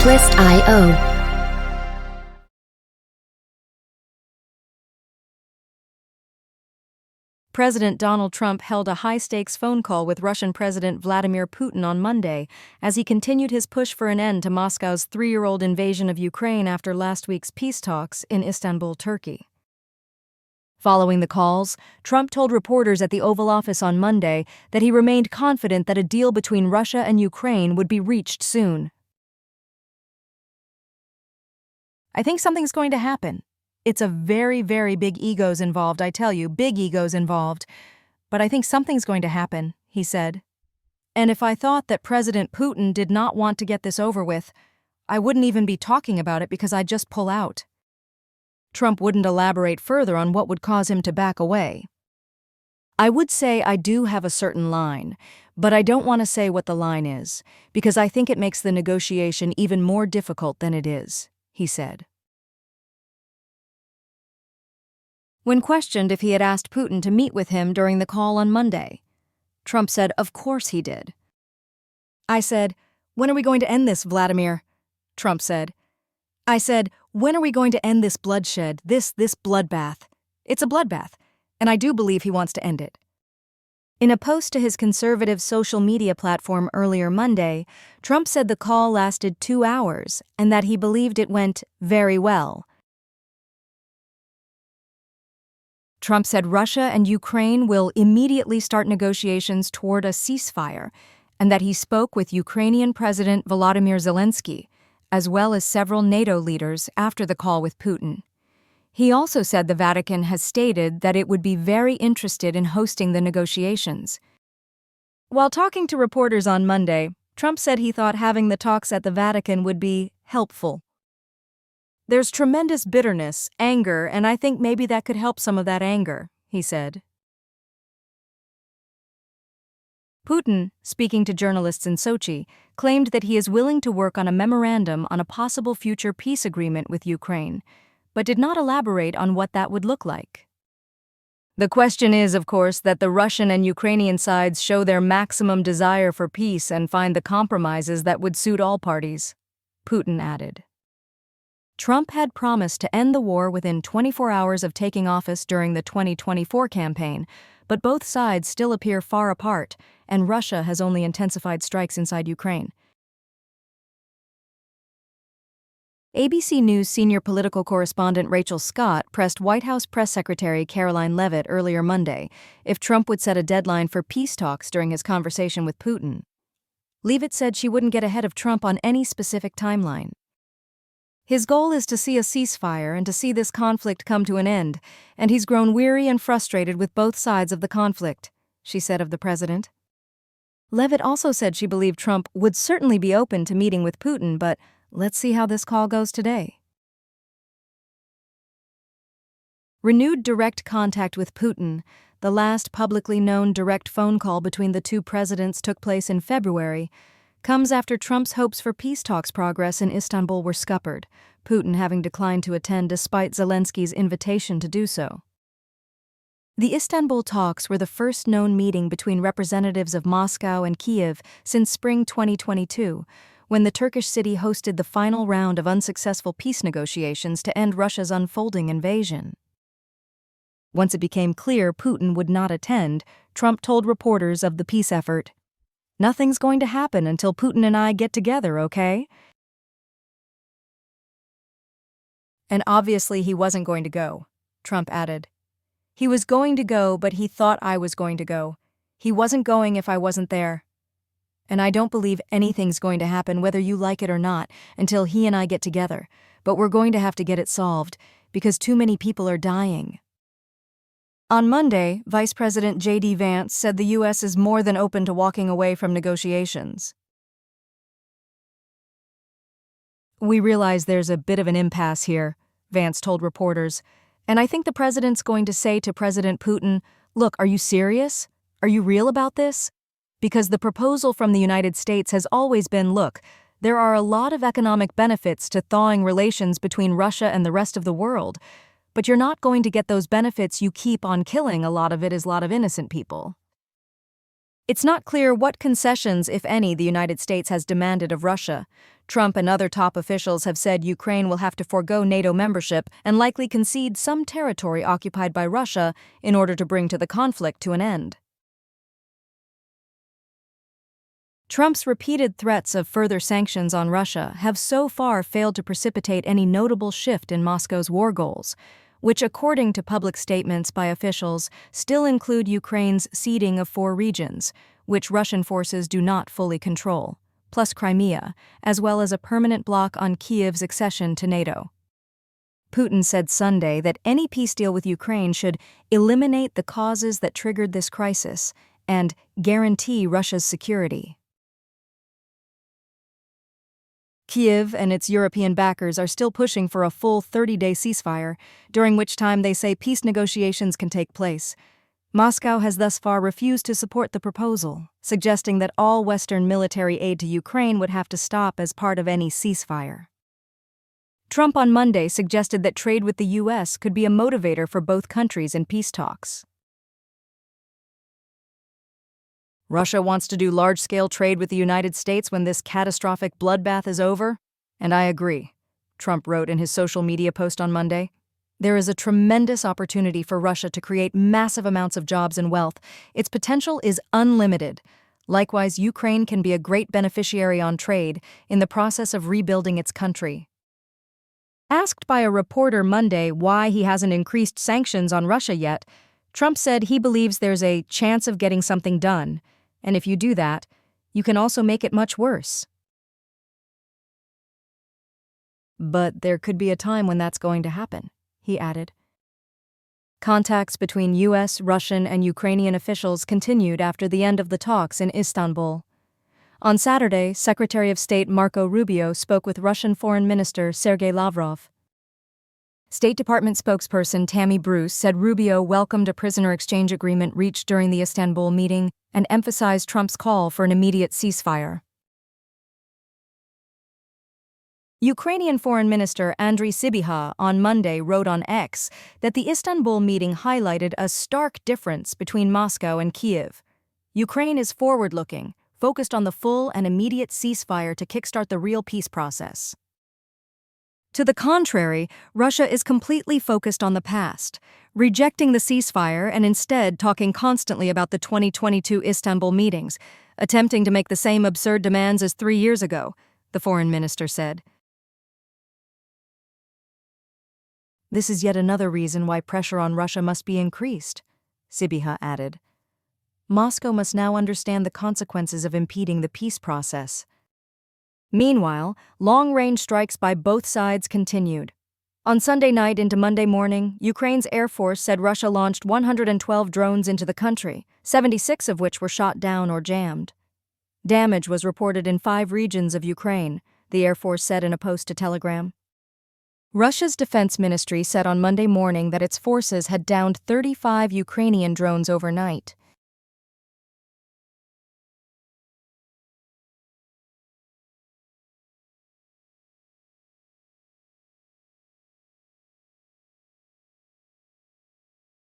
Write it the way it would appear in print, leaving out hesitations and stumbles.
twist.io. President Donald Trump held a high-stakes phone call with Russian President Vladimir Putin on Monday as he continued his push for an end to Moscow's 3-year-old invasion of Ukraine after last week's peace talks in Istanbul, Turkey. Following the calls, Trump told reporters at the Oval Office on Monday that he remained confident that a deal between Russia and Ukraine would be reached soon. "I think something's going to happen. It's a very, very big egos involved, I tell you, big egos involved. But I think something's going to happen," he said. "And if I thought that President Putin did not want to get this over with, I wouldn't even be talking about it because I'd just pull out." Trump wouldn't elaborate further on what would cause him to back away. "I would say I do have a certain line, but I don't want to say what the line is, because I think it makes the negotiation even more difficult than it is," he said. When questioned if he had asked Putin to meet with him during the call on Monday, Trump said, "Of course he did." "I said, 'When are we going to end this, Vladimir?'" Trump said. "I said, 'When are we going to end this bloodshed, this bloodbath?' It's a bloodbath, and I do believe he wants to end it." In a post to his conservative social media platform earlier Monday, Trump said the call lasted 2 hours and that he believed it went very well. Trump said Russia and Ukraine will immediately start negotiations toward a ceasefire, and that he spoke with Ukrainian President Volodymyr Zelensky, as well as several NATO leaders after the call with Putin. He also said the Vatican has stated that it would be very interested in hosting the negotiations. While talking to reporters on Monday, Trump said he thought having the talks at the Vatican would be helpful. "There's tremendous bitterness, anger, and I think maybe that could help some of that anger," he said. Putin, speaking to journalists in Sochi, claimed that he is willing to work on a memorandum on a possible future peace agreement with Ukraine, but did not elaborate on what that would look like. "The question is, of course, that the Russian and Ukrainian sides show their maximum desire for peace and find the compromises that would suit all parties," Putin added. Trump had promised to end the war within 24 hours of taking office during the 2024 campaign, but both sides still appear far apart, and Russia has only intensified strikes inside Ukraine. ABC News senior political correspondent Rachel Scott pressed White House Press Secretary Caroline Leavitt earlier Monday if Trump would set a deadline for peace talks during his conversation with Putin. Leavitt said she wouldn't get ahead of Trump on any specific timeline. "His goal is to see a ceasefire and to see this conflict come to an end, and he's grown weary and frustrated with both sides of the conflict," she said of the president. Leavitt also said she believed Trump would certainly be open to meeting with Putin, but let's see how this call goes today. Renewed direct contact with Putin, the last publicly known direct phone call between the two presidents took place in February, comes after Trump's hopes for peace talks progress in Istanbul were scuppered, Putin having declined to attend despite Zelensky's invitation to do so. The Istanbul talks were the first known meeting between representatives of Moscow and Kiev since spring 2022, when the Turkish city hosted the final round of unsuccessful peace negotiations to end Russia's unfolding invasion. Once it became clear Putin would not attend, Trump told reporters of the peace effort, "Nothing's going to happen until Putin and I get together, okay?" And obviously he wasn't going to go, Trump added. "He was going to go, but he thought I was going to go. He wasn't going if I wasn't there. And I don't believe anything's going to happen, whether you like it or not, until he and I get together. But we're going to have to get it solved, because too many people are dying." On Monday, Vice President J.D. Vance said the U.S. is more than open to walking away from negotiations. "We realize there's a bit of an impasse here," Vance told reporters, "and I think the president's going to say to President Putin, 'Look, are you serious? Are you real about this?' Because the proposal from the United States has always been, look, there are a lot of economic benefits to thawing relations between Russia and the rest of the world, but you're not going to get those benefits you keep on killing a lot of innocent people." It's not clear what concessions, if any, the United States has demanded of Russia. Trump and other top officials have said Ukraine will have to forego NATO membership and likely concede some territory occupied by Russia in order to bring the conflict to an end. Trump's repeated threats of further sanctions on Russia have so far failed to precipitate any notable shift in Moscow's war goals, which, according to public statements by officials, still include Ukraine's ceding of 4 regions, which Russian forces do not fully control, plus Crimea, as well as a permanent block on Kyiv's accession to NATO. Putin said Sunday that any peace deal with Ukraine should eliminate the causes that triggered this crisis and guarantee Russia's security. Kyiv and its European backers are still pushing for a full 30-day ceasefire, during which time they say peace negotiations can take place. Moscow has thus far refused to support the proposal, suggesting that all Western military aid to Ukraine would have to stop as part of any ceasefire. Trump on Monday suggested that trade with the U.S. could be a motivator for both countries in peace talks. Russia wants to do large-scale trade with the United States when this catastrophic bloodbath is over? And I agree, Trump wrote in his social media post on Monday. There is a tremendous opportunity for Russia to create massive amounts of jobs and wealth. Its potential is unlimited. Likewise, Ukraine can be a great beneficiary on trade in the process of rebuilding its country. Asked by a reporter Monday why he hasn't increased sanctions on Russia yet, Trump said he believes there's a chance of getting something done. And if you do that, you can also make it much worse. But there could be a time when that's going to happen, he added. Contacts between U.S., Russian, and Ukrainian officials continued after the end of the talks in Istanbul. On Saturday, Secretary of State Marco Rubio spoke with Russian Foreign Minister Sergei Lavrov. State Department spokesperson Tammy Bruce said Rubio welcomed a prisoner exchange agreement reached during the Istanbul meeting and emphasized Trump's call for an immediate ceasefire. Ukrainian Foreign Minister Andriy Sybiha on Monday wrote on X that the Istanbul meeting highlighted a stark difference between Moscow and Kyiv. Ukraine is forward-looking, focused on the full and immediate ceasefire to kickstart the real peace process. To the contrary, Russia is completely focused on the past, rejecting the ceasefire and instead talking constantly about the 2022 Istanbul meetings, attempting to make the same absurd demands as 3 years ago, the foreign minister said. This is yet another reason why pressure on Russia must be increased, Sybiha added. Moscow must now understand the consequences of impeding the peace process. Meanwhile, long-range strikes by both sides continued. On Sunday night into Monday morning, Ukraine's Air Force said Russia launched 112 drones into the country, 76 of which were shot down or jammed. Damage was reported in 5 regions of Ukraine, the Air Force said in a post to Telegram. Russia's defense ministry said on Monday morning that its forces had downed 35 Ukrainian drones overnight.